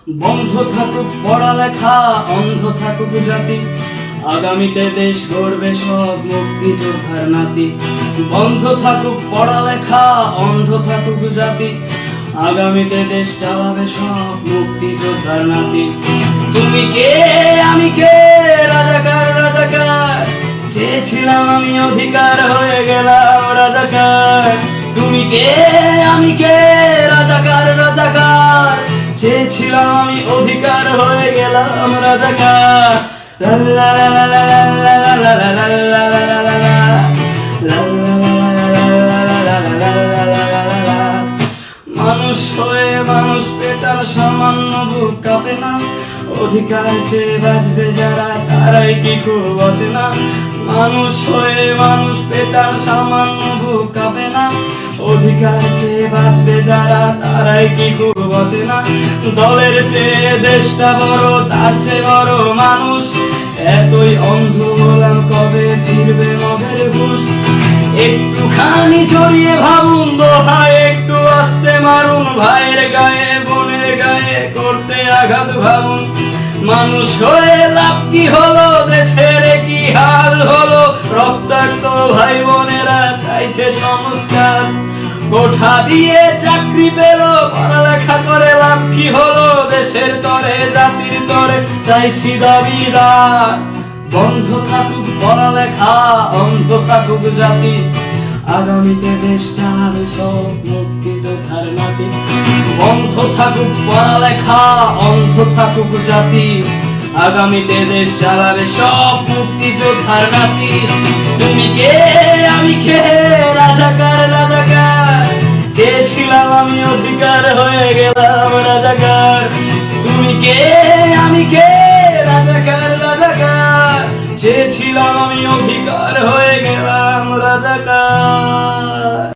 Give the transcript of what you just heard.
বন্ধ থাকুক পড়ালেখা, অন্ধ থাকুক জাতি, আগামীতে দেশ গড়বে সব মুক্তিযোদ্ধার নাতি। বন্ধ থাকুক পড়ালেখা, অন্ধ থাকুক জাতি, আগামীতে দেশ চালাবে সব মুক্তিযোদ্ধার নাতি। তুমি কে আমি কে, রাজাকার রাজাকার, চেয়েছিলাম আমি অধিকার হয়ে গেলাম রাজাকার। তুমি কে আমি কে, রাজাকার রাজাকার, চেয়েছিলাম আমি অধিকার হয়ে গেলাম রাজাকার। লা লা লা লা লা লা লা লা লা লা লা লা লা লা লা। মানুষ হয়ে মানুষ পেটার সামান্য বুক কাঁপে না, অধিকার চেয়ে বাঁচবে যারা তারাই কি খুব বাঁচে না। মানুষ হয়ে মানুষ পেটার সামান্য বুক কাঁপে না, অধিকার চেয়ে বাঁচবে যারা তারাই কি খুব বাঁচে না। দলের চেয়ে দেশটা বড়, তার চেয়ে বড় মানুষ, এতই অন্ধ হলাম কবে ফিরবে মদের হুঁশ। একটুখানি জড়িয়ে ভাবুন দোহায়, একটু আস্তে মারুন ভাইয়ের গায়ে বোনের গায়ে করতে আঘাত ভাবুন। মানুষ হয়ে লাভ কি হলো, দেশের কি হাল হলো, রক্তাক্ত ভাই বোনেরা চাইছে সংস্কার। কোঠা দিয়ে চাকরি পেল, পড়ালেখা করে লাভ কি হলো, দেশের তরে জাতির তরে চাইছি দাবিদার। বন্ধ থাকুক পড়ালেখা, অন্ধ থাকুক জাতি, আগামীতে দেশ চালাবে সব মুক্তিযোদ্ধার নাতি। বন্ধ থাকুক পড়ালেখা, অন্ধ থাকুক জাতি, আগামীতে দেশ চালাবে সব মুক্তিযোদ্ধার নাতি। তুমি কে আমি কে, রাজাকার রাজাকার, চেয়েছিলাম আমি অধিকার হয়ে গেলাম রাজাকার। তুমি কে আমি কে, রাজাকার রাজাকার, চেয়েছিলাম আমি অধিকার হয়ে গেলাম রাজাকার।